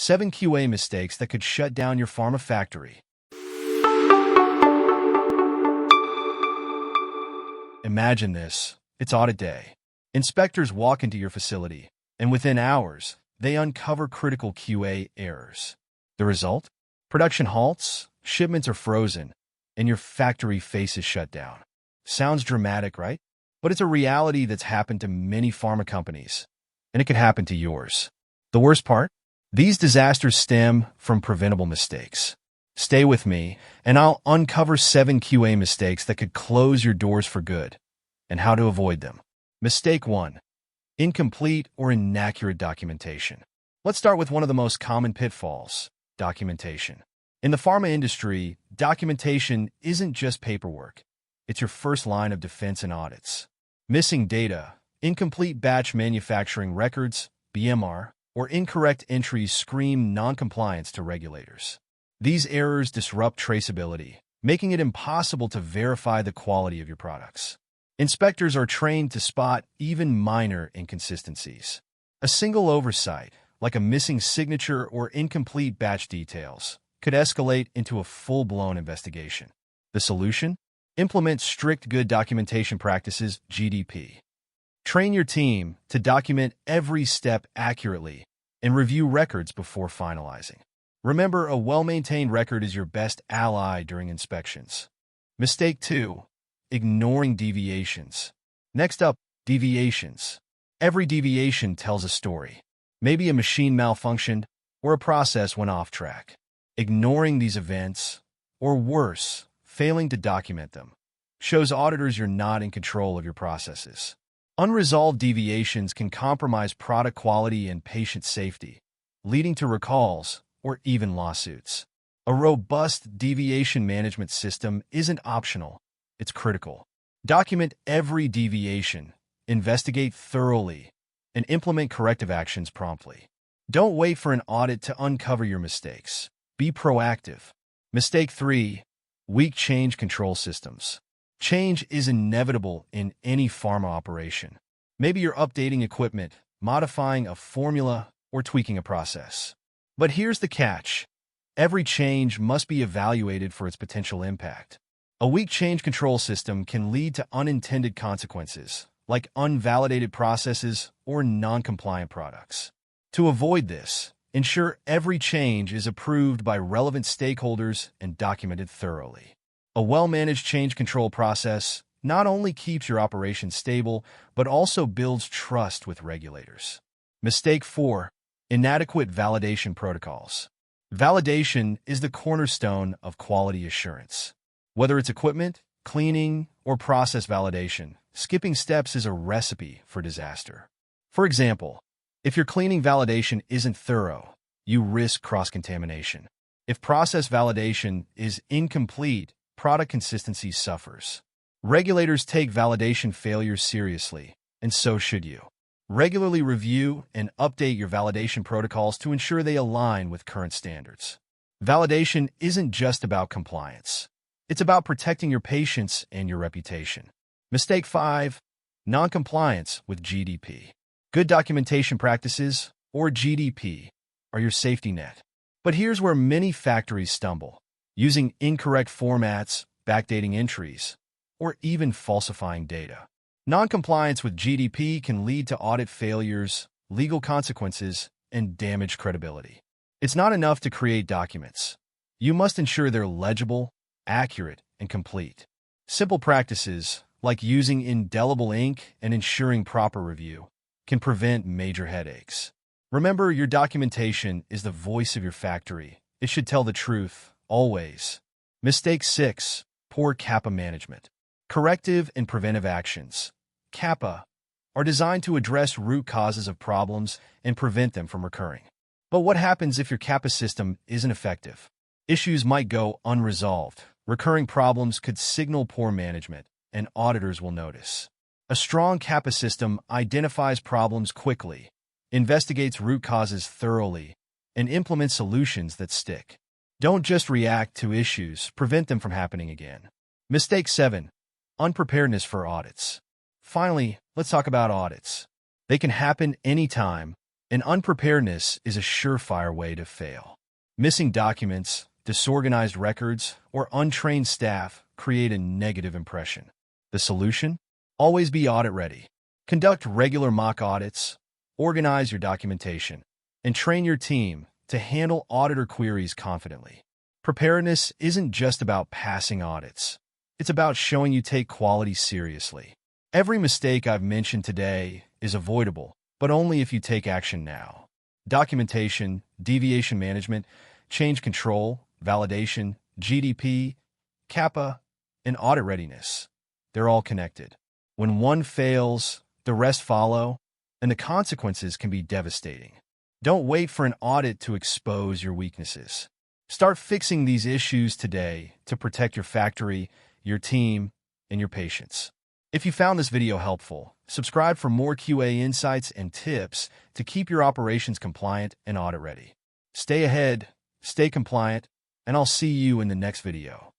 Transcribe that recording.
7 QA mistakes that could shut down your pharma factory. Imagine this. It's audit day. Inspectors walk into your facility, and within hours, they uncover critical QA errors. The result? Production halts, shipments are frozen, and your factory faces shut down. Sounds dramatic, right? But it's a reality that's happened to many pharma companies, and it could happen to yours. The worst part? These disasters stem from preventable mistakes. Stay with me, and I'll uncover 7 QA mistakes that could close your doors for good, and how to avoid them. Mistake 1. Incomplete or inaccurate documentation. Let's start with one of the most common pitfalls: documentation. In the pharma industry, documentation isn't just paperwork. It's your first line of defense in audits. Missing data, incomplete batch manufacturing records, BMR, or incorrect entries scream noncompliance to regulators. These errors disrupt traceability, making it impossible to verify the quality of your products. Inspectors are trained to spot even minor inconsistencies. A single oversight, like a missing signature or incomplete batch details, could escalate into a full-blown investigation. The solution? Implement strict good documentation practices, GDP. Train your team to document every step accurately and review records before finalizing. Remember, a well-maintained record is your best ally during inspections. Mistake 2. Ignoring deviations. Next up, deviations. Every deviation tells a story. Maybe a machine malfunctioned or a process went off track. Ignoring these events, or worse, failing to document them, shows auditors you're not in control of your processes. Unresolved deviations can compromise product quality and patient safety, leading to recalls or even lawsuits. A robust deviation management system isn't optional, it's critical. Document every deviation, investigate thoroughly, and implement corrective actions promptly. Don't wait for an audit to uncover your mistakes. Be proactive. Mistake 3. Weak change control systems. Change is inevitable in any pharma operation. Maybe you're updating equipment, modifying a formula, or tweaking a process. But here's the catch. Every change must be evaluated for its potential impact. A weak change control system can lead to unintended consequences, like unvalidated processes or non-compliant products. To avoid this, ensure every change is approved by relevant stakeholders and documented thoroughly. A well-managed change control process not only keeps your operation stable, but also builds trust with regulators. Mistake 4. Inadequate validation protocols. Validation is the cornerstone of quality assurance. Whether it's equipment, cleaning, or process validation, skipping steps is a recipe for disaster. For example, if your cleaning validation isn't thorough, you risk cross-contamination. If process validation is incomplete, product consistency suffers. Regulators take validation failures seriously, and so should you. Regularly review and update your validation protocols to ensure they align with current standards. Validation isn't just about compliance. It's about protecting your patients and your reputation. Mistake 5. Non-compliance with GDP. Good documentation practices, or GDP, are your safety net. But here's where many factories stumble: using incorrect formats, backdating entries, or even falsifying data. Non-compliance with GDP can lead to audit failures, legal consequences, and damaged credibility. It's not enough to create documents. You must ensure they're legible, accurate, and complete. Simple practices, like using indelible ink and ensuring proper review, can prevent major headaches. Remember, your documentation is the voice of your factory. It should tell the truth, always. Mistake 6. Poor CAPA management. Corrective and preventive actions, CAPA, are designed to address root causes of problems and prevent them from recurring. But what happens if your CAPA system isn't effective? Issues might go unresolved. Recurring problems could signal poor management, and auditors will notice. A strong CAPA system identifies problems quickly, investigates root causes thoroughly, and implements solutions that stick. Don't just react to issues, prevent them from happening again. Mistake 7. Unpreparedness for audits. Finally, let's talk about audits. They can happen anytime, and unpreparedness is a surefire way to fail. Missing documents, disorganized records, or untrained staff create a negative impression. The solution? Always be audit ready. Conduct regular mock audits, organize your documentation, and train your team to handle auditor queries confidently. Preparedness isn't just about passing audits. It's about showing you take quality seriously. Every mistake I've mentioned today is avoidable, but only if you take action now. Documentation, deviation management, change control, validation, GDP, CAPA, and audit readiness. They're all connected. When one fails, the rest follow, and the consequences can be devastating. Don't wait for an audit to expose your weaknesses. Start fixing these issues today to protect your factory, your team, and your patients. If you found this video helpful, subscribe for more QA insights and tips to keep your operations compliant and audit ready. Stay ahead, stay compliant, and I'll see you in the next video.